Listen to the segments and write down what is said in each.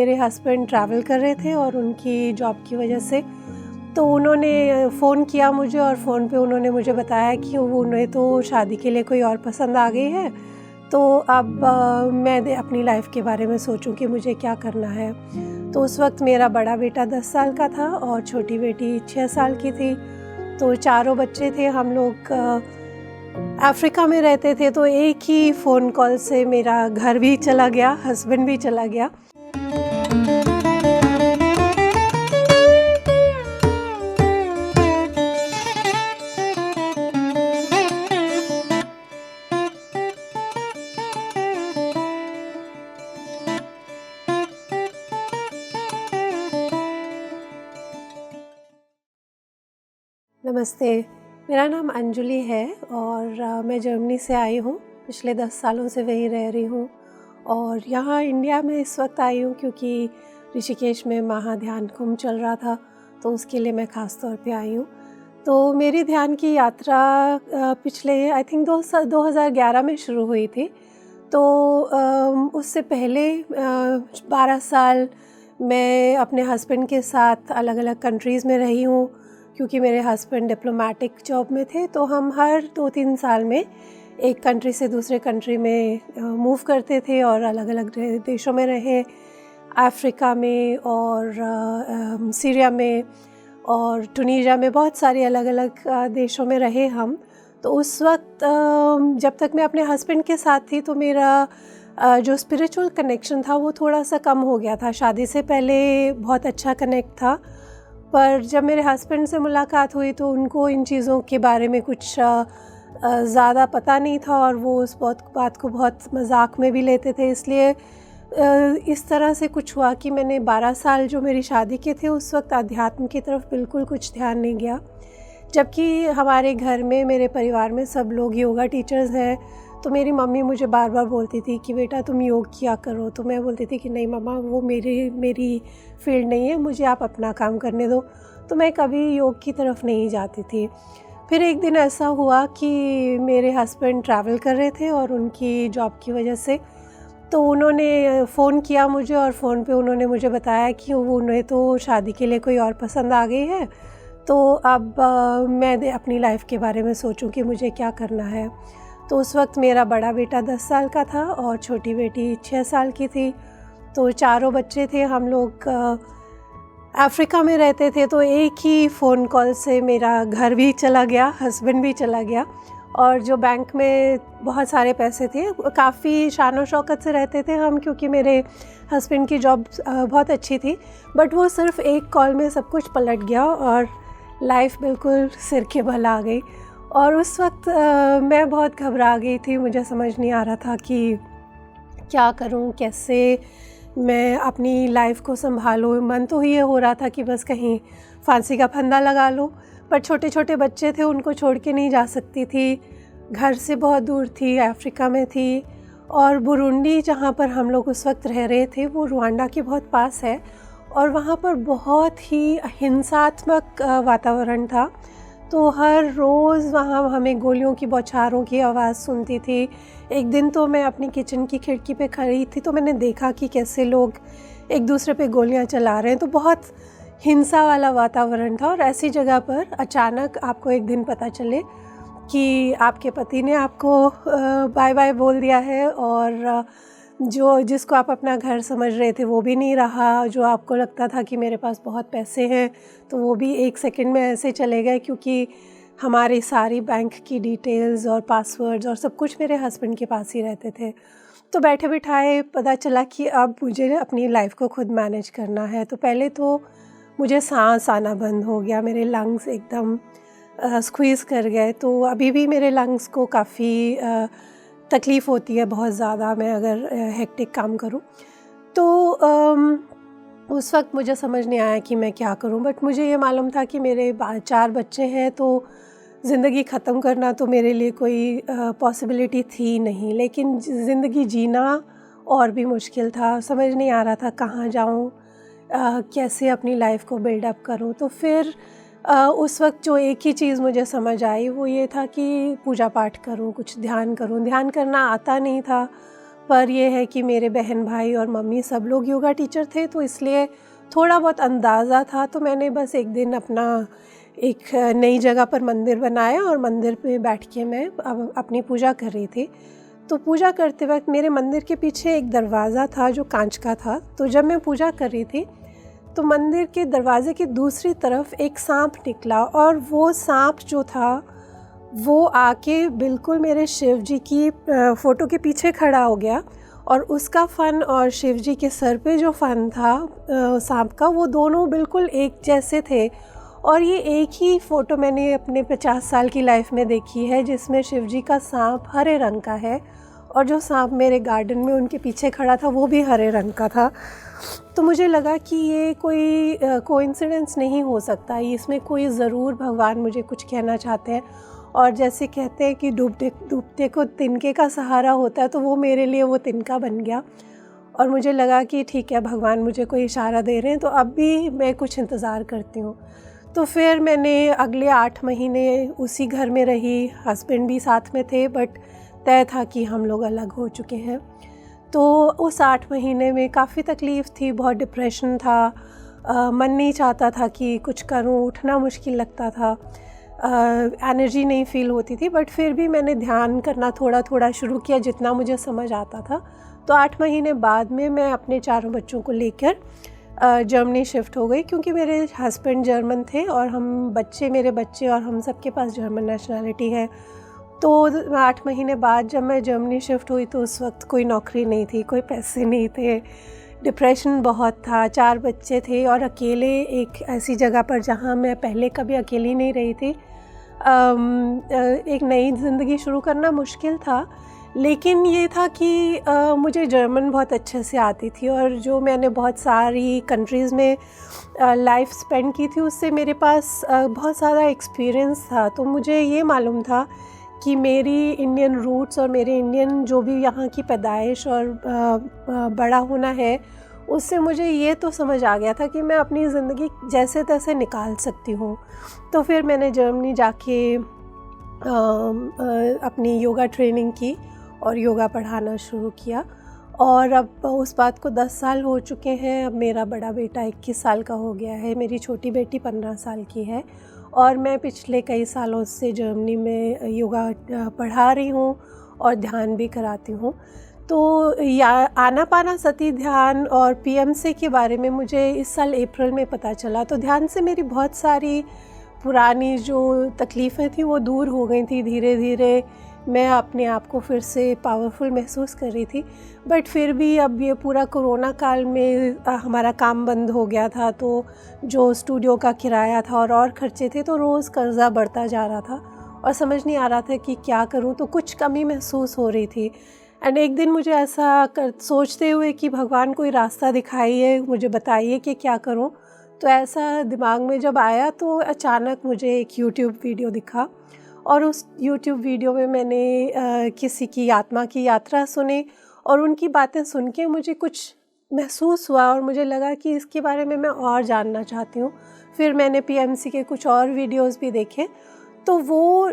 मेरे husband travel कर रहे थे और उनकी जॉब की वजह से तो उन्होंने फ़ोन किया मुझे और फ़ोन पे उन्होंने मुझे बताया कि उन्हें तो शादी के लिए कोई और पसंद आ गई है। तो अब मैं अपनी लाइफ के बारे में सोचूं कि मुझे क्या करना है। तो उस वक्त मेरा बड़ा बेटा 10 साल का था और छोटी बेटी 6 साल की थी। तो चारों बच्चे थे। हम लोग अफ्रीका में रहते थे। तो एक ही फ़ोन कॉल से मेरा घर भी चला गया, हस्बैंड भी चला गया। नमस्ते, मेरा नाम अंजुली है और मैं जर्मनी से आई हूँ। पिछले 10 सालों से वहीं रह रही हूँ और यहाँ इंडिया में इस वक्त आई हूँ क्योंकि ऋषिकेश में महाध्यान कुंभ चल रहा था, तो उसके लिए मैं ख़ास तौर पे आई हूँ। तो मेरी ध्यान की यात्रा पिछले आई थिंक 2011 में शुरू हुई थी। तो उससे पहले 12 साल मैं अपने हस्बैंड के साथ अलग अलग कंट्रीज़ में रही हूँ। क्योंकि मेरे हस्बैंड डिप्लोमेटिक जॉब में थे तो हम हर 2-3 साल में एक कंट्री से दूसरे कंट्री में मूव करते थे और अलग अलग देशों में रहे। अफ्रीका में और सीरिया में और टूनीशिया में, बहुत सारे अलग अलग देशों में रहे हम। तो उस वक्त जब तक मैं अपने हस्बैंड के साथ थी तो मेरा जो स्पिरिचुअल कनेक्शन था वो थोड़ा सा कम हो गया था। शादी से पहले बहुत अच्छा कनेक्ट था, पर जब मेरे हस्बैंड से मुलाकात हुई तो उनको इन चीज़ों के बारे में कुछ ज़्यादा पता नहीं था और वो उस बात को बहुत मजाक में भी लेते थे। इसलिए इस तरह से कुछ हुआ कि मैंने 12 साल जो मेरी शादी के थे उस वक्त अध्यात्म की तरफ बिल्कुल कुछ ध्यान नहीं गया। जबकि हमारे घर में, मेरे परिवार में सब लोग योगा टीचर्स हैं। तो मेरी मम्मी मुझे बार बार बोलती थी कि बेटा तुम योग किया करो। तो मैं बोलती थी कि नहीं मम्मा, वो मेरी फील्ड नहीं है, मुझे आप अपना काम करने दो। तो मैं कभी योग की तरफ नहीं जाती थी। फिर एक दिन ऐसा हुआ कि मेरे हस्बैंड ट्रैवल कर रहे थे और उनकी जॉब की वजह से तो उन्होंने फ़ोन किया मुझे और फ़ोन पे उन्होंने मुझे बताया कि उन्हें तो शादी के लिए कोई और पसंद आ गई है। तो अब मैं अपनी लाइफ के बारे में सोचूं कि मुझे क्या करना है। तो उस वक्त मेरा बड़ा बेटा 10 साल का था और छोटी बेटी 6 साल की थी। तो चारों बच्चे थे। हम लोग अफ्रीका में रहते थे। तो एक ही फ़ोन कॉल से मेरा घर भी चला गया, हस्बैंड भी चला गया और जो बैंक में बहुत सारे पैसे थे, काफ़ी शान और शौकत से रहते थे हम, क्योंकि मेरे हस्बैंड की जॉब बहुत अच्छी थी। बट वो सिर्फ़ एक कॉल में सब कुछ पलट गया और लाइफ बिल्कुल सिर के बल आ गई। और उस वक्त मैं बहुत घबरा गई थी। मुझे समझ नहीं आ रहा था कि क्या करूं, कैसे मैं अपनी लाइफ को संभालूं। मन तो ये हो रहा था कि बस कहीं फांसी का फंदा लगा लूं, पर छोटे छोटे बच्चे थे, उनको छोड़ के नहीं जा सकती थी। घर से बहुत दूर थी, अफ्रीका में थी। और बुरुंडी जहाँ पर हम लोग उस वक्त रह रहे थे वो रुवांडा के बहुत पास है और वहाँ पर बहुत ही हिंसात्मक वातावरण था। तो हर रोज़ वहाँ हमें गोलियों की बौछारों की आवाज़ सुनती थी। एक दिन तो मैं अपनी किचन की खिड़की पे खड़ी थी तो मैंने देखा कि कैसे लोग एक दूसरे पे गोलियां चला रहे हैं। तो बहुत हिंसा वाला वातावरण था। और ऐसी जगह पर अचानक आपको एक दिन पता चले कि आपके पति ने आपको बाय बाय बोल दिया है और जिसको आप अपना घर समझ रहे थे वो भी नहीं रहा। जो आपको लगता था कि मेरे पास बहुत पैसे हैं तो वो भी एक सेकंड में ऐसे चले गए, क्योंकि हमारी सारी बैंक की डिटेल्स और पासवर्ड्स और सब कुछ मेरे हस्बैंड के पास ही रहते थे। तो बैठे बिठाए पता चला कि अब मुझे अपनी लाइफ को खुद मैनेज करना है। तो पहले तो मुझे सांस आना बंद हो गया, मेरे लंग्स एकदम स्क्वीज़ कर गए। तो अभी भी मेरे लंग्स को काफ़ी तकलीफ़ होती है बहुत ज़्यादा, मैं अगर हेक्टिक काम करूं। तो उस वक्त मुझे समझ नहीं आया कि मैं क्या करूं। बट मुझे ये मालूम था कि मेरे 4 बच्चे हैं, तो ज़िंदगी ख़त्म करना तो मेरे लिए कोई पॉसिबिलिटी थी नहीं। लेकिन ज़िंदगी जीना और भी मुश्किल था। समझ नहीं आ रहा था कहाँ जाऊं, कैसे अपनी लाइफ को बिल्डअप करूं। तो फिर उस वक्त जो एक ही चीज़ मुझे समझ आई वो ये था कि पूजा पाठ करूं, कुछ ध्यान करूं। ध्यान करना आता नहीं था, पर यह है कि मेरे बहन भाई और मम्मी सब लोग योगा टीचर थे, तो इसलिए थोड़ा बहुत अंदाज़ा था। तो मैंने बस एक दिन अपना एक नई जगह पर मंदिर बनाया और मंदिर पे बैठ के मैं अपनी पूजा कर रही थी। तो पूजा करते वक्त मेरे मंदिर के पीछे एक दरवाज़ा था जो कांच का था। तो जब मैं पूजा कर रही थी तो मंदिर के दरवाज़े की दूसरी तरफ एक सांप निकला, और वो सांप जो था वो आके बिल्कुल मेरे शिव जी की फ़ोटो के पीछे खड़ा हो गया, और उसका फन और शिव जी के सर पे जो फन था सांप का, वो दोनों बिल्कुल एक जैसे थे। और ये एक ही फ़ोटो मैंने अपने 50 साल की लाइफ में देखी है जिसमें शिव जी का सांप हरे रंग का है, और जो सांप मेरे गार्डन में उनके पीछे खड़ा था वो भी हरे रंग का था। तो मुझे लगा कि ये कोई कोइंसिडेंस नहीं हो सकता, इसमें कोई ज़रूर भगवान मुझे कुछ कहना चाहते हैं। और जैसे कहते हैं कि डूबते को तिनके का सहारा होता है, तो वो मेरे लिए वो तिनका बन गया। और मुझे लगा कि ठीक है, भगवान मुझे कोई इशारा दे रहे हैं, तो अब भी मैं कुछ इंतज़ार करती हूँ। तो फिर मैंने अगले 8 महीने उसी घर में रही, हस्बैंड भी साथ में थे, बट तय था कि हम लोग अलग हो चुके हैं। तो उस 8 महीने में काफ़ी तकलीफ़ थी, बहुत डिप्रेशन था, मन नहीं चाहता था कि कुछ करूं, उठना मुश्किल लगता था, एनर्जी नहीं फ़ील होती थी। बट फिर भी मैंने ध्यान करना थोड़ा थोड़ा शुरू किया जितना मुझे समझ आता था। तो 8 महीने बाद में मैं अपने 4 बच्चों को लेकर जर्मनी शिफ्ट हो गई, क्योंकि मेरे हस्बैंड जर्मन थे और मेरे बच्चे और हम सबके पास जर्मन नेशनैलिटी है। तो 8 महीने बाद जब मैं जर्मनी शिफ्ट हुई तो उस वक्त कोई नौकरी नहीं थी, कोई पैसे नहीं थे, डिप्रेशन बहुत था, 4 बच्चे थे और अकेले एक ऐसी जगह पर जहाँ मैं पहले कभी अकेली नहीं रही थी। एक नई ज़िंदगी शुरू करना मुश्किल था, लेकिन ये था कि मुझे जर्मन बहुत अच्छे से आती थी, और जो मैंने बहुत सारी कंट्रीज़ में लाइफ स्पेंड की थी उससे मेरे पास बहुत सारा एक्सपीरियंस था। तो मुझे ये मालूम था कि मेरी इंडियन रूट्स और मेरे इंडियन जो भी यहाँ की पैदाइश और बड़ा होना है, उससे मुझे ये तो समझ आ गया था कि मैं अपनी ज़िंदगी जैसे तैसे निकाल सकती हूँ। तो फिर मैंने जर्मनी जाके अपनी योगा ट्रेनिंग की और योगा पढ़ाना शुरू किया, और अब उस बात को 10 साल हो चुके हैं। अब मेरा बड़ा बेटा 21 साल का हो गया है, मेरी छोटी बेटी 15 साल की है, और मैं पिछले कई सालों से जर्मनी में योगा पढ़ा रही हूँ और ध्यान भी कराती हूँ। तो आनापानसती ध्यान और पीएमसी के बारे में मुझे इस साल अप्रैल में पता चला। तो ध्यान से मेरी बहुत सारी पुरानी जो तकलीफ़ें थी वो दूर हो गई थी। धीरे धीरे मैं अपने आप को फिर से पावरफुल महसूस कर रही थी। बट फिर भी अब ये पूरा कोरोना काल में हमारा काम बंद हो गया था, तो जो स्टूडियो का किराया था और खर्चे थे, तो रोज़ कर्ज़ा बढ़ता जा रहा था और समझ नहीं आ रहा था कि क्या करूं। तो कुछ कमी महसूस हो रही थी। एंड एक दिन मुझे ऐसा सोचते हुए कि भगवान कोई रास्ता दिखाइए, मुझे बताइए कि क्या करूं। तो ऐसा दिमाग में जब आया तो अचानक मुझे एक यूट्यूब वीडियो दिखा, और उस यूट्यूब वीडियो में मैंने किसी की आत्मा की यात्रा सुनी, और उनकी बातें सुन के मुझे कुछ महसूस हुआ और मुझे लगा कि इसके बारे में मैं और जानना चाहती हूँ। फिर मैंने पीएमसी के कुछ और वीडियोस भी देखे, तो वो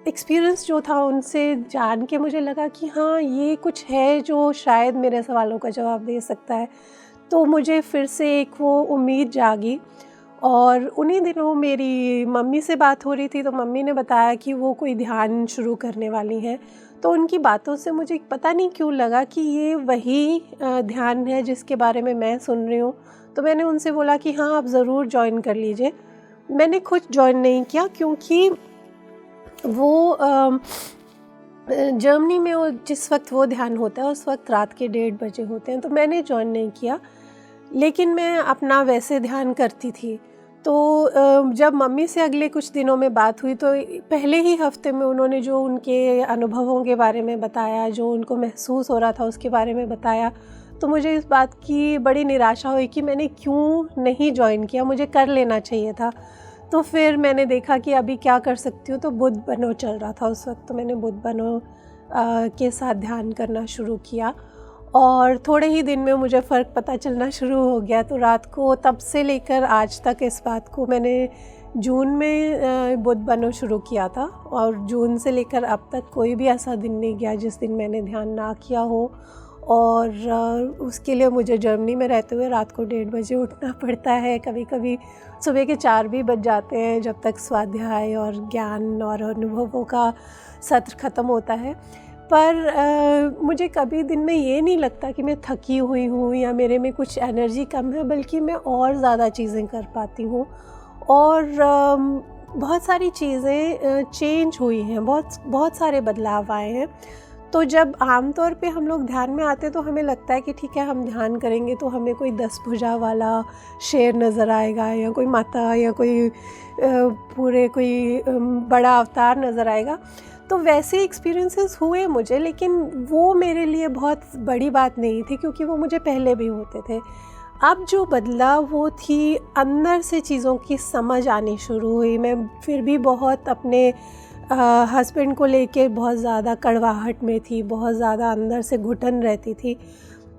एक्सपीरियंस जो था उनसे जान के मुझे लगा कि हाँ, ये कुछ है जो शायद मेरे सवालों का जवाब दे सकता है। तो मुझे फिर से एक वो उम्मीद जागी, और उन्हीं दिनों मेरी मम्मी से बात हो रही थी, तो मम्मी ने बताया कि वो कोई ध्यान शुरू करने वाली हैं। तो उनकी बातों से मुझे पता नहीं क्यों लगा कि ये वही ध्यान है जिसके बारे में मैं सुन रही हूँ। तो मैंने उनसे बोला कि हाँ, आप ज़रूर ज्वाइन कर लीजिए। मैंने खुद ज्वाइन नहीं किया, क्योंकि वो जर्मनी में वो जिस वक्त वो ध्यान होता है उस वक्त रात के 1:30 बजे होते हैं, तो मैंने ज्वाइन नहीं किया। लेकिन मैं अपना वैसे ध्यान करती थी। तो जब मम्मी से अगले कुछ दिनों में बात हुई, तो पहले ही हफ्ते में उन्होंने जो उनके अनुभवों के बारे में बताया, जो उनको महसूस हो रहा था उसके बारे में बताया, तो मुझे इस बात की बड़ी निराशा हुई कि मैंने क्यों नहीं ज्वाइन किया, मुझे कर लेना चाहिए था। तो फिर मैंने देखा कि अभी क्या कर सकती हूँ, तो बुद्ध बनो चल रहा था उस वक्त, तो मैंने बुद्ध बनो के साथ ध्यान करना शुरू किया, और थोड़े ही दिन में मुझे फ़र्क पता चलना शुरू हो गया। तो रात को तब से लेकर आज तक इस बात को मैंने जून में बुद्ध बनो शुरू किया था, और जून से लेकर अब तक कोई भी ऐसा दिन नहीं गया जिस दिन मैंने ध्यान ना किया हो। और उसके लिए मुझे जर्मनी में रहते हुए रात को 1:30 बजे उठना पड़ता है, कभी कभी सुबह के 4 भी बज जाते हैं जब तक स्वाध्याय और ज्ञान और अनुभवों का सत्र ख़त्म होता है। पर मुझे कभी दिन में ये नहीं लगता कि मैं थकी हुई हूँ या मेरे में कुछ एनर्जी कम है, बल्कि मैं और ज़्यादा चीज़ें कर पाती हूँ। और बहुत सारी चीज़ें चेंज हुई हैं, बहुत सारे बदलाव आए हैं। तो जब आमतौर पे हम लोग ध्यान में आते हैं तो हमें लगता है कि ठीक है, हम ध्यान करेंगे तो हमें कोई 10 भुजा वाला शेर नज़र आएगा या कोई माता या कोई पूरे कोई बड़ा अवतार नज़र आएगा। तो वैसे एक्सपीरियंसेस हुए मुझे, लेकिन वो मेरे लिए बहुत बड़ी बात नहीं थी क्योंकि वो मुझे पहले भी होते थे। अब जो बदला वो थी अंदर से चीज़ों की समझ आनी शुरू हुई। मैं फिर भी बहुत अपने हस्बैंड को लेके बहुत ज़्यादा कड़वाहट में थी, बहुत ज़्यादा अंदर से घुटन रहती थी।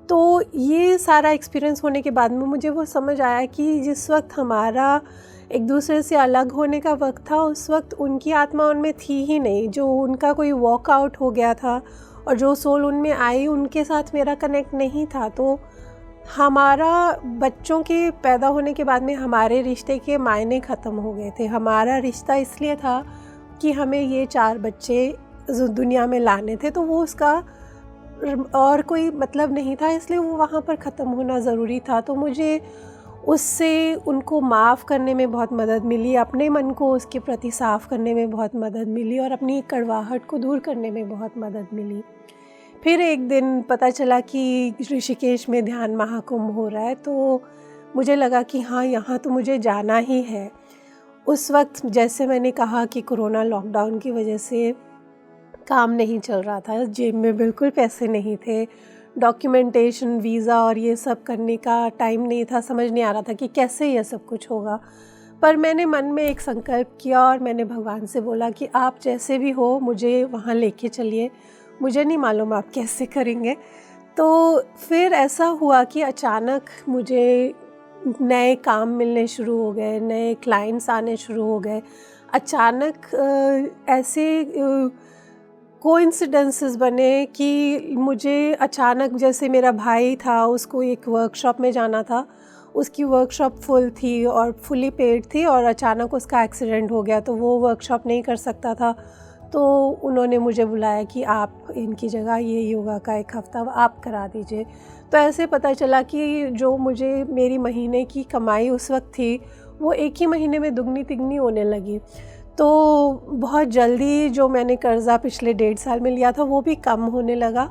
तो ये सारा एक्सपीरियंस होने के बाद में मुझे वो समझ आया कि जिस वक्त हमारा एक दूसरे से अलग होने का वक्त था, उस वक्त उनकी आत्मा उनमें थी ही नहीं। जो उनका कोई वॉकआउट हो गया था और जो सोल उनमें आई, उनके साथ मेरा कनेक्ट नहीं था। तो हमारा बच्चों के पैदा होने के बाद में हमारे रिश्ते के मायने ख़त्म हो गए थे। हमारा रिश्ता इसलिए था कि हमें ये 4 बच्चे दुनिया में लाने थे, तो वो उसका और कोई मतलब नहीं था, इसलिए वो वहाँ पर ख़त्म होना ज़रूरी था। तो मुझे उससे उनको माफ़ करने में बहुत मदद मिली, अपने मन को उसके प्रति साफ़ करने में बहुत मदद मिली और अपनी कड़वाहट को दूर करने में बहुत मदद मिली। फिर एक दिन पता चला कि ऋषिकेश में ध्यान महाकुंभ हो रहा है, तो मुझे लगा कि हाँ, यहाँ तो मुझे जाना ही है। उस वक्त जैसे मैंने कहा कि कोरोना लॉकडाउन की वजह से काम नहीं चल रहा था, जेब में बिल्कुल पैसे नहीं थे, डॉक्यूमेंटेशन, वीज़ा और ये सब करने का टाइम नहीं था, समझ नहीं आ रहा था कि कैसे ये सब कुछ होगा। पर मैंने मन में एक संकल्प किया और मैंने भगवान से बोला कि आप जैसे भी हो मुझे वहाँ लेके चलिए, मुझे नहीं मालूम आप कैसे करेंगे। तो फिर ऐसा हुआ कि अचानक मुझे नए काम मिलने शुरू हो गए, नए क्लाइंट्स आने शुरू हो गए। अचानक ऐसे कोइंसिडेंसेस बने कि मुझे अचानक, जैसे मेरा भाई था, उसको एक वर्कशॉप में जाना था, उसकी वर्कशॉप फुल थी और फुली पेड थी और अचानक उसका एक्सीडेंट हो गया, तो वो वर्कशॉप नहीं कर सकता था। तो उन्होंने मुझे बुलाया कि आप इनकी जगह ये योगा का 1 हफ़्ता आप करा दीजिए। तो ऐसे पता चला कि जो मुझे मेरी महीने की कमाई उस वक्त थी, वो एक ही महीने में दुगनी तिगनी होने लगी। तो बहुत जल्दी जो मैंने कर्ज़ा पिछले 1.5 साल में लिया था वो भी कम होने लगा।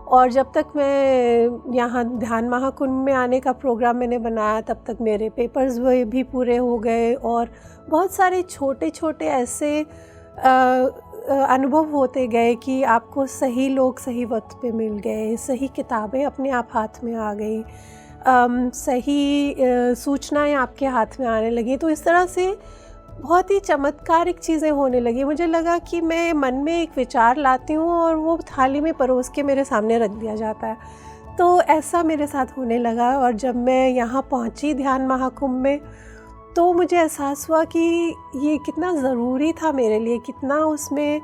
और जब तक मैं यहाँ ध्यान महाकुंभ में आने का प्रोग्राम मैंने बनाया, तब तक मेरे पेपर्स भी पूरे हो गए और बहुत सारे छोटे छोटे ऐसे अनुभव होते गए कि आपको सही लोग सही वक्त पे मिल गए, सही किताबें अपने आप हाथ में आ गई, सही सूचनाएं आपके हाथ में आने लगी। तो इस तरह से बहुत ही चमत्कारिक चीज़ें होने लगी। मुझे लगा कि मैं मन में एक विचार लाती हूँ और वो थाली में परोस के मेरे सामने रख दिया जाता है। तो ऐसा मेरे साथ होने लगा और जब मैं यहाँ पहुँची ध्यान महाकुंभ में, तो मुझे एहसास हुआ कि ये कितना ज़रूरी था मेरे लिए, कितना उसमें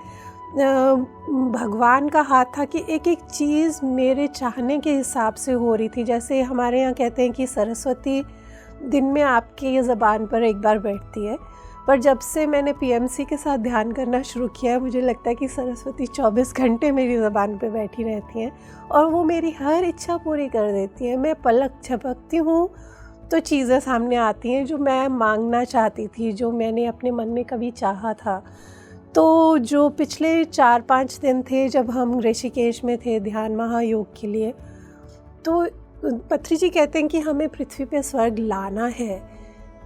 भगवान का हाथ था कि एक एक चीज़ मेरे चाहने के हिसाब से हो रही थी। जैसे हमारे यहाँ कहते हैं कि सरस्वती दिन में आपकी ज़बान पर एक बार बैठती है, पर जब से मैंने पीएमसी के साथ ध्यान करना शुरू किया है, मुझे लगता है कि सरस्वती 24 घंटे मेरी ज़बान पे बैठी रहती हैं और वो मेरी हर इच्छा पूरी कर देती हैं। मैं पलक झपकती हूँ तो चीज़ें सामने आती हैं जो मैं मांगना चाहती थी, जो मैंने अपने मन में कभी चाहा था। तो जो पिछले 4-5 दिन थे जब हम ऋषिकेश में थे ध्यान महायोग के लिए, तो पत्री जी कहते हैं कि हमें पृथ्वी पे स्वर्ग लाना है,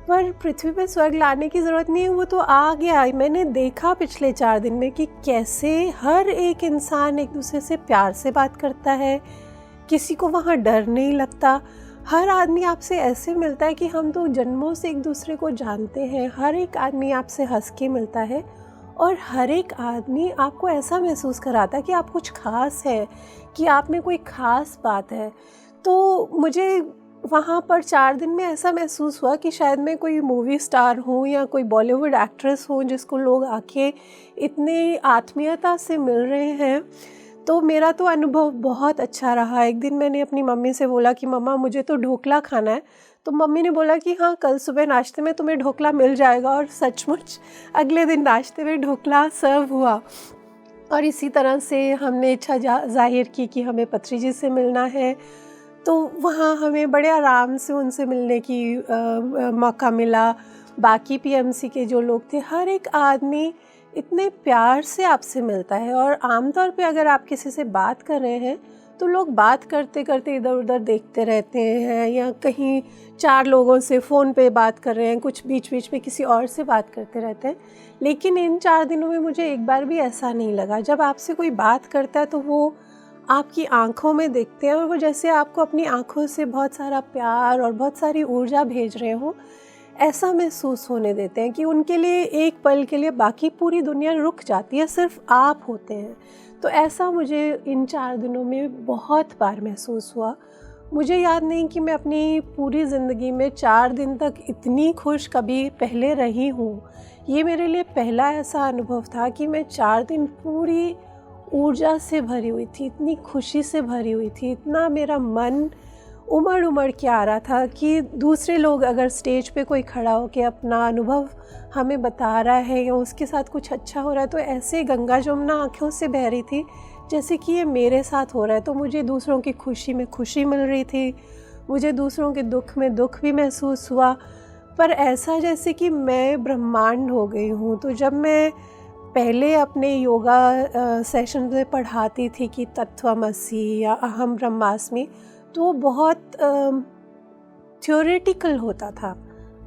पर पृथ्वी पे स्वर्ग लाने की ज़रूरत नहीं है, वो तो आ गया। मैंने देखा पिछले 4 दिन में कि कैसे हर एक इंसान एक दूसरे से प्यार से बात करता है, किसी को वहाँ डर नहीं लगता। हर आदमी आपसे ऐसे मिलता है कि हम तो जन्मों से एक दूसरे को जानते हैं। हर एक आदमी आपसे हंस के मिलता है और हर एक आदमी आपको ऐसा महसूस कराता है कि आप कुछ ख़ास है, कि आप में कोई ख़ास बात है। तो मुझे वहाँ पर 4 दिन में ऐसा महसूस हुआ कि शायद मैं कोई मूवी स्टार हूँ या कोई बॉलीवुड एक्ट्रेस हूँ जिसको लोग आके इतनी आत्मीयता से मिल रहे हैं। तो मेरा तो अनुभव बहुत अच्छा रहा। एक दिन मैंने अपनी मम्मी से बोला कि मम्मा मुझे तो ढोकला खाना है, तो मम्मी ने बोला कि हाँ कल सुबह नाश्ते में तुम्हें ढोकला मिल जाएगा, और सचमुच अगले दिन नाश्ते में ढोकला सर्व हुआ। और इसी तरह से हमने इच्छा ज़ाहिर की कि हमें पत्री जी से मिलना है, तो वहाँ हमें बड़े आराम से उनसे मिलने की मौका मिला। बाकी पीएमसी के जो लोग थे, हर एक आदमी इतने प्यार से आपसे मिलता है। और आमतौर पे अगर आप किसी से बात कर रहे हैं तो लोग बात करते करते इधर उधर देखते रहते हैं, या कहीं 4 लोगों से फ़ोन पे बात कर रहे हैं, कुछ बीच बीच में किसी और से बात करते रहते हैं। लेकिन इन 4 दिनों में मुझे एक बार भी ऐसा नहीं लगा। जब आपसे कोई बात करता है तो वो आपकी आँखों में देखते हैं, और वो जैसे आपको अपनी आँखों से बहुत सारा प्यार और बहुत सारी ऊर्जा भेज रहे हों, ऐसा महसूस होने देते हैं कि उनके लिए एक पल के लिए बाकी पूरी दुनिया रुक जाती है, सिर्फ आप होते हैं। तो ऐसा मुझे इन 4 दिनों में बहुत बार महसूस हुआ। मुझे याद नहीं कि मैं अपनी पूरी ज़िंदगी में 4 दिन तक इतनी खुश कभी पहले रही हूँ। ये मेरे लिए पहला ऐसा अनुभव था कि मैं 4 दिन पूरी ऊर्जा से भरी हुई थी, इतनी खुशी से भरी हुई थी, इतना मेरा मन उमड़ उमड़ के आ रहा था कि दूसरे लोग अगर स्टेज पे कोई खड़ा होकर अपना अनुभव हमें बता रहा है या उसके साथ कुछ अच्छा हो रहा है, तो ऐसे गंगा जमुना आँखों से बह रही थी जैसे कि ये मेरे साथ हो रहा है। तो मुझे दूसरों की खुशी में खुशी मिल रही थी, मुझे दूसरों के दुख में दुख भी महसूस हुआ, पर ऐसा जैसे कि मैं ब्रह्मांड हो गई हूँ। तो जब मैं पहले अपने योगा सेशन में पढ़ाती थी कि तत्त्वमसि या अहम ब्रह्मास्मि, तो बहुत थ्योरेटिकल होता था।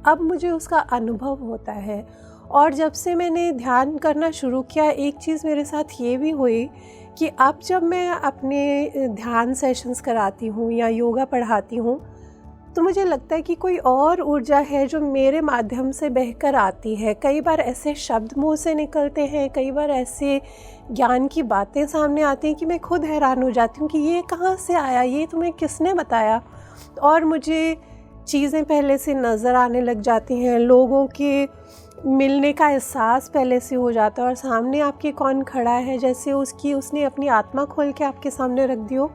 अब मुझे उसका अनुभव होता है। और जब से मैंने ध्यान करना शुरू किया, एक चीज़ मेरे साथ ये भी हुई कि अब जब मैं अपने ध्यान सेशंस कराती हूँ या योगा पढ़ाती हूँ, तो मुझे लगता है कि कोई और ऊर्जा है जो मेरे माध्यम से बहकर आती है। कई बार ऐसे शब्द मुँह से निकलते हैं, कई बार ऐसे ज्ञान की बातें सामने आती हैं कि मैं खुद हैरान हो जाती हूँ कि ये कहाँ से आया, ये तुम्हें किसने बताया। और मुझे चीज़ें पहले से नज़र आने लग जाती हैं, लोगों के मिलने का एहसास पहले से हो जाता है, और सामने आपके कौन खड़ा है जैसे उसने अपनी आत्मा खोल के आपके सामने रख दी हो,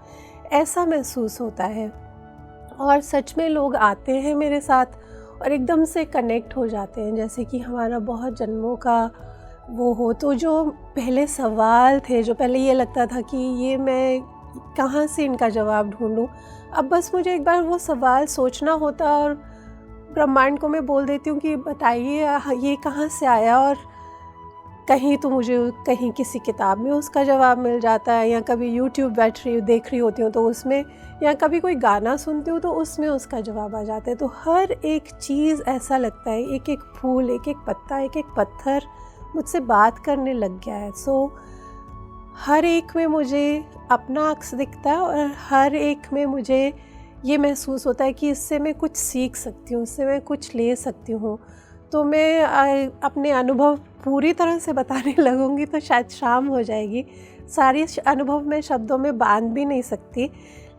ऐसा महसूस होता है। और सच में लोग आते हैं मेरे साथ और एकदम से कनेक्ट हो जाते हैं, जैसे कि हमारा बहुत जन्मों का वो हो। तो जो पहले सवाल थे, जो पहले ये लगता था कि ये मैं कहाँ से इनका जवाब ढूंढूं, अब बस मुझे एक बार वो सवाल सोचना होता और ब्रह्मांड को मैं बोल देती हूँ कि बताइए ये कहाँ से आया। और कहीं तो मुझे कहीं किसी किताब में उसका जवाब मिल जाता है, या कभी यूट्यूब देख रही होती हूँ तो उसमें, या कभी कोई गाना सुनती हूँ तो उसमें उसका जवाब आ जाता है। तो हर एक चीज़ ऐसा लगता है, एक एक फूल, एक एक पत्ता, एक एक पत्थर मुझसे बात करने लग गया है। हर एक में मुझे अपना अक्स दिखता है, और हर एक में मुझे ये महसूस होता है कि इससे मैं कुछ सीख सकती हूँ, इससे मैं कुछ ले सकती हूँ। तो मैं अपने अनुभव पूरी तरह से बताने लगूँगी तो शायद शाम हो जाएगी। सारे अनुभव मैं शब्दों में बांध भी नहीं सकती,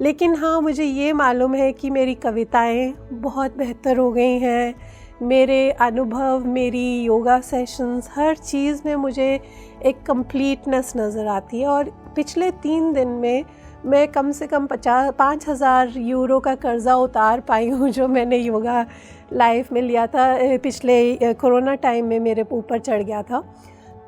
लेकिन हाँ, मुझे ये मालूम है कि मेरी कविताएं बहुत बेहतर हो गई हैं। मेरे अनुभव, मेरी योगा सेशंस, हर चीज़ में मुझे एक कंप्लीटनेस नज़र आती है। और पिछले 3 दिन में मैं कम से कम 5,000 यूरो का कर्ज़ा उतार पाई हूँ, जो मैंने योगा लाइफ में लिया था। पिछले कोरोना टाइम में मेरे ऊपर चढ़ गया था।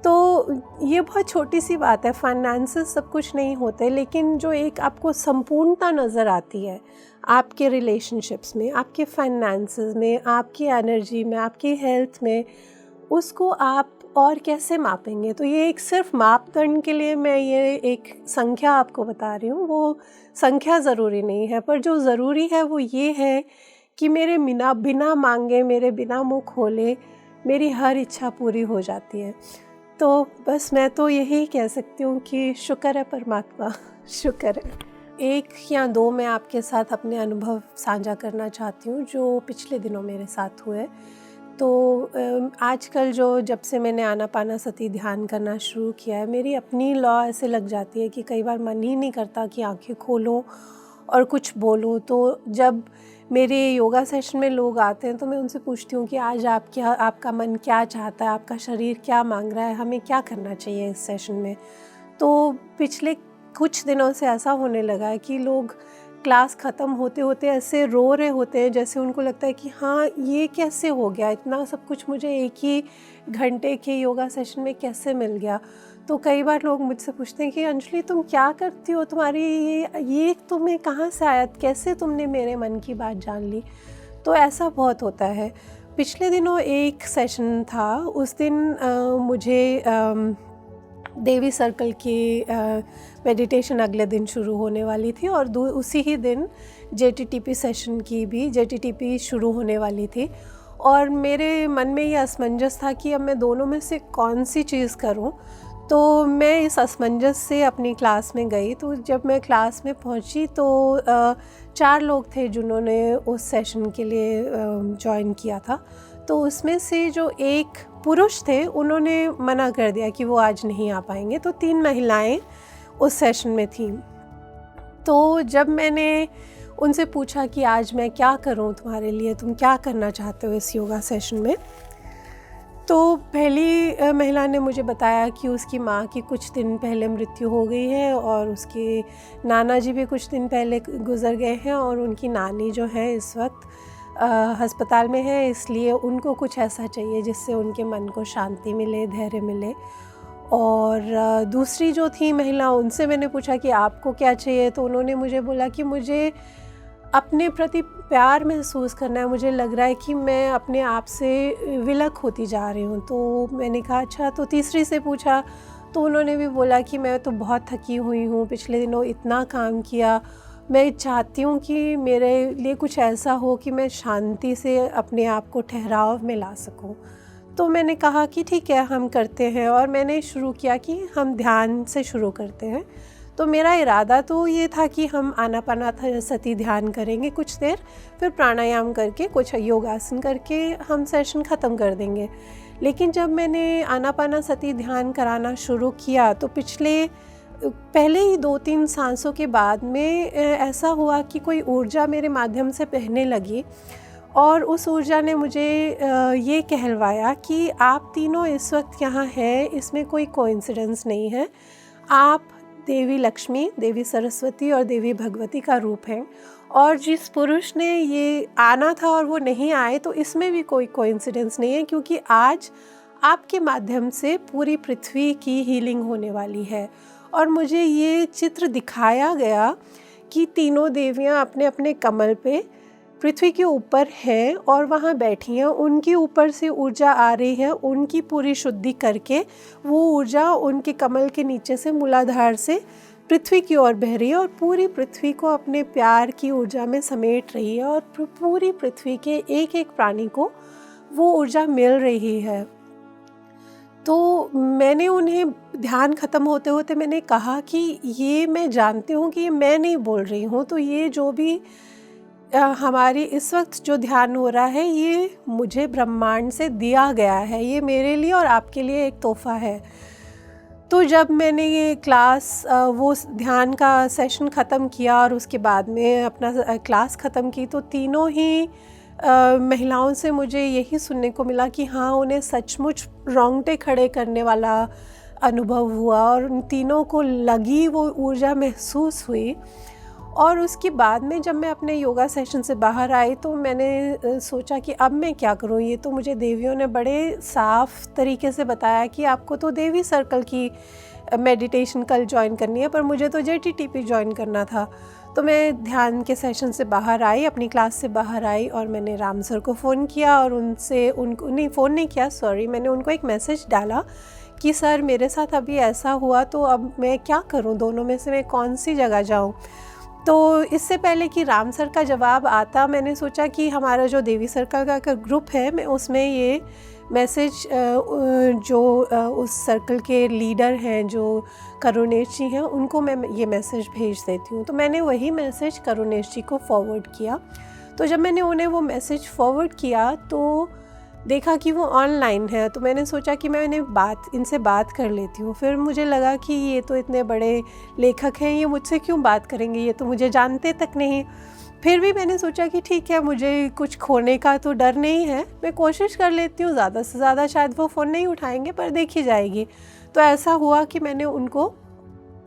तो ये बहुत छोटी सी बात है, फाइनेंसेस सब कुछ नहीं होते, लेकिन जो एक आपको संपूर्णता नज़र आती है आपके रिलेशनशिप्स में, आपके फाइनेंसेस में, आपकी एनर्जी में, आपकी हेल्थ में, उसको आप और कैसे मापेंगे। तो ये एक सिर्फ मापदंड के लिए मैं ये एक संख्या आपको बता रही हूँ, वो संख्या ज़रूरी नहीं है, पर जो ज़रूरी है वो ये है कि मेरे बिना मांगे, मेरे बिना मुँह खोले मेरी हर इच्छा पूरी हो जाती है। तो बस मैं तो यही कह सकती हूँ कि शुक्र है परमात्मा, शुक्र है। 1 या 2 मैं आपके साथ अपने अनुभव साझा करना चाहती हूँ जो पिछले दिनों मेरे साथ हुए। तो आजकल जब से मैंने आनापानासती ध्यान करना शुरू किया है, मेरी अपनी लॉ ऐसे लग जाती है कि कई बार मन ही नहीं करता कि आंखें खोलूं और कुछ बोलूं। तो जब मेरे योगा सेशन में लोग आते हैं तो मैं उनसे पूछती हूँ कि आज आपका मन क्या चाहता है, आपका शरीर क्या मांग रहा है, हमें क्या करना चाहिए इस सेशन में। तो पिछले कुछ दिनों से ऐसा होने लगा है कि लोग क्लास ख़त्म होते होते ऐसे रो रहे होते हैं, जैसे उनको लगता है कि हाँ, ये कैसे हो गया, इतना सब कुछ मुझे एक ही घंटे के योगा सेशन में कैसे मिल गया। तो कई बार लोग मुझसे पूछते हैं कि अंजलि तुम क्या करती हो, तुम्हारी ये तुम्हें कहाँ से आया, कैसे तुमने मेरे मन की बात जान ली। तो ऐसा बहुत होता है। पिछले दिनों एक सेशन था, उस दिन मुझे देवी सर्कल की मेडिटेशन अगले दिन शुरू होने वाली थी और उसी ही दिन JTTP सेशन की भी JTTP शुरू होने वाली थी। और मेरे मन में ये असमंजस था कि अब मैं दोनों में से कौन सी चीज़ करूं। तो मैं इस असमंजस से अपनी क्लास में गई। तो जब मैं क्लास में पहुंची तो 4 लोग थे जिन्होंने उस सेशन के लिए ज्वाइन किया था। तो उसमें से जो एक पुरुष थे उन्होंने मना कर दिया कि वो आज नहीं आ पाएंगे, तो 3 महिलाएं उस सेशन में थीं। तो जब मैंने उनसे पूछा कि आज मैं क्या करूं तुम्हारे लिए, तुम क्या करना चाहते हो इस योगा सेशन में, तो पहली महिला ने मुझे बताया कि उसकी माँ की कुछ दिन पहले मृत्यु हो गई है और उसके नाना जी भी कुछ दिन पहले गुज़र गए हैं और उनकी नानी जो है इस वक्त अस्पताल में है, इसलिए उनको कुछ ऐसा चाहिए जिससे उनके मन को शांति मिले, धैर्य मिले। और दूसरी जो थी महिला, उनसे मैंने पूछा कि आपको क्या चाहिए, तो उन्होंने मुझे बोला कि मुझे अपने प्रति प्यार महसूस करना है, मुझे लग रहा है कि मैं अपने आप से विलक होती जा रही हूँ। तो मैंने कहा अच्छा। तो तीसरी से पूछा तो उन्होंने भी बोला कि मैं तो बहुत थकी हुई हूँ, पिछले दिनों इतना काम किया, मैं चाहती हूँ कि मेरे लिए कुछ ऐसा हो कि मैं शांति से अपने आप को ठहराव में ला सकूँ। तो मैंने कहा कि ठीक है, हम करते हैं। और मैंने शुरू किया कि हम ध्यान से शुरू करते हैं। तो मेरा इरादा तो ये था कि हम आनापानसति ध्यान करेंगे कुछ देर, फिर प्राणायाम करके कुछ योगासन करके हम सेशन ख़त्म कर देंगे। लेकिन जब मैंने आनापानसति ध्यान कराना शुरू किया तो पहले ही 2-3 सांसों के बाद में ऐसा हुआ कि कोई ऊर्जा मेरे माध्यम से बहने लगी और उस ऊर्जा ने मुझे ये कहलवाया कि आप तीनों इस वक्त यहाँ हैं, इसमें कोई कोइंसिडेंस नहीं है। आप देवी लक्ष्मी, देवी सरस्वती और देवी भगवती का रूप हैं और जिस पुरुष ने ये आना था और वो नहीं आए, तो इसमें भी कोई कोइंसिडेंस नहीं है, क्योंकि आज आपके माध्यम से पूरी पृथ्वी की हीलिंग होने वाली है। और मुझे ये चित्र दिखाया गया कि तीनों देवियाँ अपने अपने कमल पे पृथ्वी के ऊपर हैं और वहाँ बैठी हैं, उनके ऊपर से ऊर्जा आ रही है, उनकी पूरी शुद्धि करके वो ऊर्जा उनके कमल के नीचे से मूलाधार से पृथ्वी की ओर बह रही है और पूरी पृथ्वी को अपने प्यार की ऊर्जा में समेट रही है और पूरी पृथ्वी के एक एक प्राणी को वो ऊर्जा मिल रही है। तो मैंने उन्हें ध्यान ख़त्म होते होते मैंने कहा कि ये मैं जानती हूँ कि ये मैं नहीं बोल रही हूँ, तो ये जो भी हमारी इस वक्त जो ध्यान हो रहा है ये मुझे ब्रह्मांड से दिया गया है, ये मेरे लिए और आपके लिए एक तोहफ़ा है। तो जब मैंने ये क्लास वो ध्यान का सेशन ख़त्म किया और उसके बाद में अपना क्लास ख़त्म की, तो तीनों ही महिलाओं से मुझे यही सुनने को मिला कि हाँ, उन्हें सचमुच रोंगटे खड़े करने वाला अनुभव हुआ और उन तीनों को लगी वो ऊर्जा महसूस हुई। और उसके बाद में जब मैं अपने योगा सेशन से बाहर आई तो मैंने सोचा कि अब मैं क्या करूं। ये तो मुझे देवियों ने बड़े साफ तरीके से बताया कि आपको तो देवी सर्कल की मेडिटेशन कल ज्वाइन करनी है, पर मुझे तो JTTP ज्वाइन करना था। तो मैं ध्यान के सेशन से बाहर आई, अपनी क्लास से बाहर आई और मैंने राम सर को फ़ोन किया और मैंने उनको एक मैसेज डाला कि सर मेरे साथ अभी ऐसा हुआ, तो अब मैं क्या करूं, दोनों में से मैं कौन सी जगह जाऊं। तो इससे पहले कि राम सर का जवाब आता, मैंने सोचा कि हमारा जो देवी सर्कल का ग्रुप है, मैं उसमें ये मैसेज जो उस सर्कल के लीडर हैं जो करुणेश जी हैं, उनको मैं ये मैसेज भेज देती हूँ। तो मैंने वही मैसेज करुणेश जी को फॉरवर्ड किया। तो जब मैंने उन्हें वो मैसेज फॉरवर्ड किया तो देखा कि वो ऑनलाइन है, तो मैंने सोचा कि मैं इनसे बात कर लेती हूँ। फिर मुझे लगा कि ये तो इतने बड़े लेखक हैं, ये मुझसे क्यों बात करेंगे, ये तो मुझे जानते तक नहीं। फिर भी मैंने सोचा कि ठीक है, मुझे कुछ खोने का तो डर नहीं है, मैं कोशिश कर लेती हूँ, ज़्यादा से ज़्यादा शायद वो फ़ोन नहीं उठाएंगे, पर देखी जाएगी। तो ऐसा हुआ कि मैंने उनको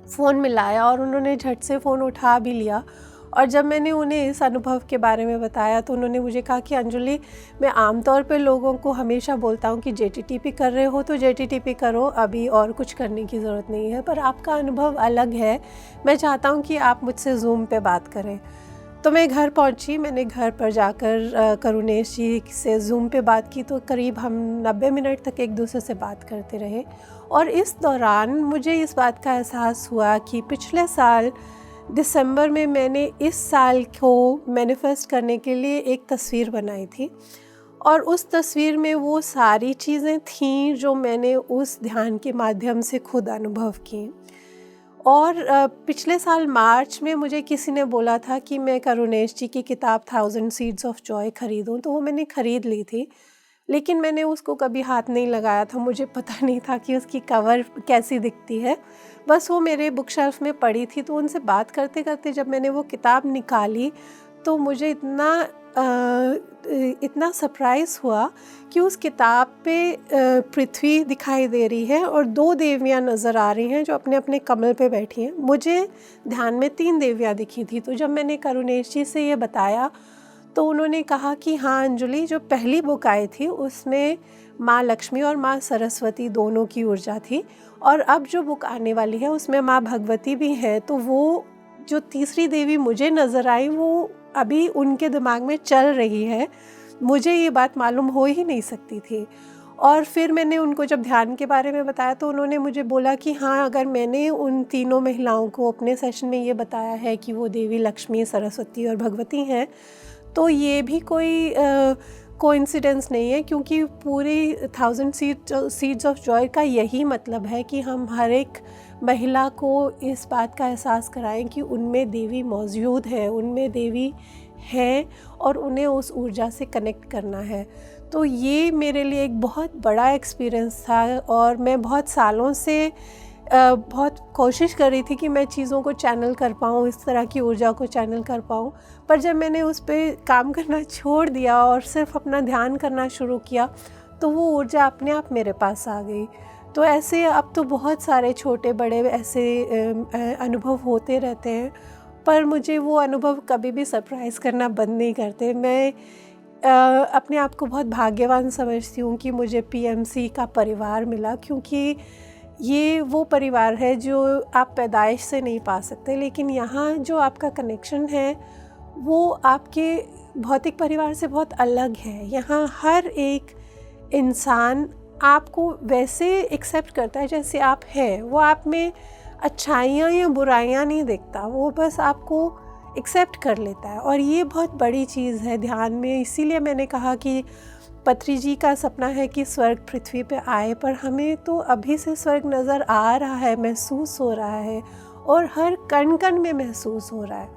फ़ोन मिलाया और उन्होंने झट से फ़ोन उठा भी लिया। और जब मैंने उन्हें इस अनुभव के बारे में बताया तो उन्होंने मुझे कहा कि अंजलि, मैं आमतौर पे लोगों को हमेशा बोलता हूँ कि जेटीटीपी कर रहे हो तो जेटीटीपी करो, अभी और कुछ करने की ज़रूरत नहीं है, पर आपका अनुभव अलग है, मैं चाहता हूँ कि आप मुझसे ज़ूम पे बात करें। तो मैं घर पहुंची, मैंने घर पर जाकर करुणेश जी से ज़ूम पे बात की, तो करीब हम 90 मिनट तक एक दूसरे से बात करते रहे। और इस दौरान मुझे इस बात का एहसास हुआ कि पिछले साल दिसंबर में मैंने इस साल को मैनिफेस्ट करने के लिए एक तस्वीर बनाई थी, और उस तस्वीर में वो सारी चीज़ें थीं जो मैंने उस ध्यान के माध्यम से खुद अनुभव की। और पिछले साल मार्च में मुझे किसी ने बोला था कि मैं करुणेश जी की किताब 1000 सीड्स ऑफ जॉय ख़रीदूँ, तो वो मैंने ख़रीद ली थी, लेकिन मैंने उसको कभी हाथ नहीं लगाया था, मुझे पता नहीं था कि उसकी कवर कैसी दिखती है, बस वो मेरे बुक शेल्फ में पड़ी थी। तो उनसे बात करते करते जब मैंने वो किताब निकाली तो मुझे इतना सरप्राइज़ हुआ कि उस किताब पे पृथ्वी दिखाई दे रही है और 2 देवियाँ नज़र आ रही हैं जो अपने अपने कमल पे बैठी हैं। मुझे ध्यान में 3 देवियाँ दिखी थी। तो जब मैंने करुणेश जी से ये बताया तो उन्होंने कहा कि हाँ अंजलि, जो पहली बुक आई थी उसमें माँ लक्ष्मी और माँ सरस्वती दोनों की ऊर्जा थी, और अब जो बुक आने वाली है उसमें माँ भगवती भी है। तो वो जो तीसरी देवी मुझे नज़र आई वो अभी उनके दिमाग में चल रही है, मुझे ये बात मालूम हो ही नहीं सकती थी। और फिर मैंने उनको जब ध्यान के बारे में बताया तो उन्होंने मुझे बोला कि हाँ, अगर मैंने उन तीनों महिलाओं को अपने सेशन में ये बताया है कि वो देवी लक्ष्मी, सरस्वती और भगवती हैं, तो ये भी कोई कोइंसिडेंस नहीं है, क्योंकि पूरी 1000 सीड्स ऑफ जॉय का यही मतलब है कि हम हर एक महिला को इस बात का एहसास कराएं कि उनमें देवी मौजूद है, उनमें देवी है और उन्हें उस ऊर्जा से कनेक्ट करना है। तो ये मेरे लिए एक बहुत बड़ा एक्सपीरियंस था, और मैं बहुत सालों से बहुत कोशिश कर रही थी कि मैं चीज़ों को चैनल कर पाऊँ, इस तरह की ऊर्जा को चैनल कर पाऊँ। पर जब मैंने उस पे काम करना छोड़ दिया और सिर्फ अपना ध्यान करना शुरू किया तो वो ऊर्जा अपने आप मेरे पास आ गई। तो ऐसे अब तो बहुत सारे छोटे बड़े ऐसे अनुभव होते रहते हैं, पर मुझे वो अनुभव कभी भी सरप्राइज़ करना बंद नहीं करते। मैं अपने आप को बहुत भाग्यवान समझती हूँ कि मुझे पीएमसी का परिवार मिला, क्योंकि ये वो परिवार है जो आप पैदाइश से नहीं पा सकते, लेकिन यहाँ जो आपका कनेक्शन है वो आपके भौतिक परिवार से बहुत अलग है। यहाँ हर एक इंसान आपको वैसे एक्सेप्ट करता है जैसे आप हैं, वो आप में अच्छाइयाँ या बुराइयाँ नहीं देखता, वो बस आपको एक्सेप्ट कर लेता है। और ये बहुत बड़ी चीज़ है ध्यान में। इसीलिए मैंने कहा कि पत्री जी का सपना है कि स्वर्ग पृथ्वी पे आए, पर हमें तो अभी से स्वर्ग नज़र आ रहा है, महसूस हो रहा है, और हर कण कण में महसूस हो रहा है।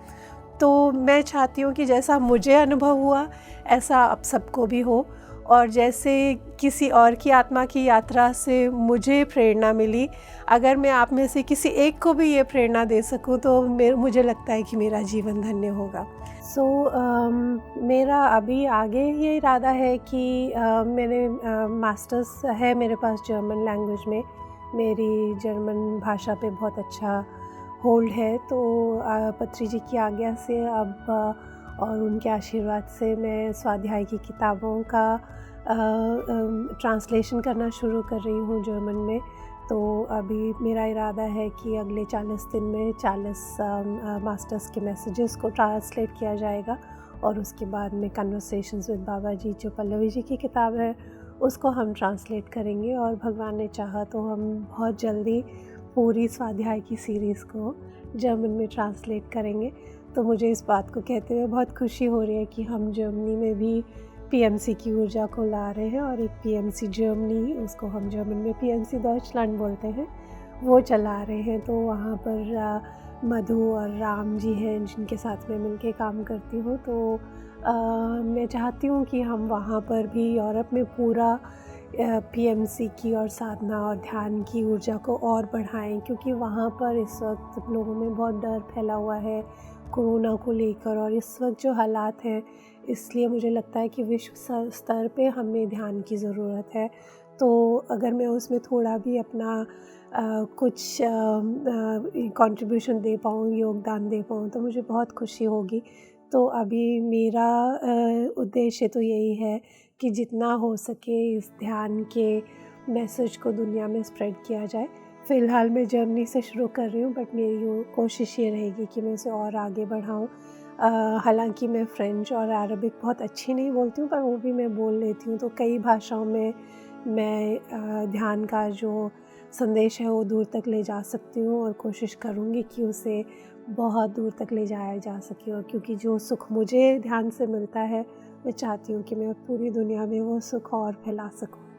तो मैं चाहती हूँ कि जैसा मुझे अनुभव हुआ ऐसा आप सबको भी हो, और जैसे किसी और की आत्मा की यात्रा से मुझे प्रेरणा मिली, अगर मैं आप में से किसी एक को भी ये प्रेरणा दे सकूँ तो मुझे लगता है कि मेरा जीवन धन्य होगा। मेरा अभी आगे ये इरादा है कि मैंने मास्टर्स है मेरे पास जर्मन लैंग्वेज में, मेरी जर्मन भाषा पे बहुत अच्छा होल्ड है। तो पत्री जी की आज्ञा से अब और उनके आशीर्वाद से मैं स्वाध्याय की किताबों का ट्रांसलेशन करना शुरू कर रही हूँ जर्मन में। तो अभी मेरा इरादा है कि अगले 40 दिन में 40 मास्टर्स के मैसेजेस को ट्रांसलेट किया जाएगा, और उसके बाद में कन्वर्सेशंस विद बाबा जी, जो पल्लवी जी की किताब है, उसको हम ट्रांसलेट करेंगे। और भगवान ने चाहा तो हम बहुत जल्दी पूरी स्वाध्याय की सीरीज़ को जर्मन में ट्रांसलेट करेंगे। तो मुझे इस बात को कहते हुए बहुत खुशी हो रही है कि हम जर्मनी में भी पीएमसी की ऊर्जा को ला रहे हैं, और एक पीएमसी जर्मनी, उसको हम जर्मन में पीएमसी डॉइचलैंड बोलते हैं, वो चला रहे हैं। तो वहाँ पर मधु और राम जी हैं जिनके साथ मैं मिलके काम करती हूँ। तो मैं चाहती हूँ कि हम वहाँ पर भी यूरोप में पूरा पीएमसी की और साधना और ध्यान की ऊर्जा को और बढ़ाएं, क्योंकि वहाँ पर इस वक्त लोगों में बहुत डर फैला हुआ है कोरोना को लेकर, और इस वक्त जो हालात हैं, इसलिए मुझे लगता है कि विश्व स्तर पे हमें ध्यान की ज़रूरत है। तो अगर मैं उसमें थोड़ा भी अपना कुछ कंट्रीब्यूशन दे पाऊँ, योगदान दे पाऊँ, तो मुझे बहुत खुशी होगी। तो अभी मेरा उद्देश्य तो यही है कि जितना हो सके इस ध्यान के मैसेज को दुनिया में स्प्रेड किया जाए। फ़िलहाल मैं जर्मनी से शुरू कर रही हूँ, बट मेरी कोशिश ये रहेगी कि मैं उसे और आगे बढ़ाऊँ। हालांकि मैं फ़्रेंच और अरबिक बहुत अच्छी नहीं बोलती हूँ, पर वो भी मैं बोल लेती हूँ। तो कई भाषाओं में मैं ध्यान का जो संदेश है वो दूर तक ले जा सकती हूँ, और कोशिश करूँगी कि उसे बहुत दूर तक ले जाया जा सके। और क्योंकि जो सुख मुझे ध्यान से मिलता है, मैं चाहती हूँ कि मैं पूरी दुनिया में वो सुख और फैला सकूँ।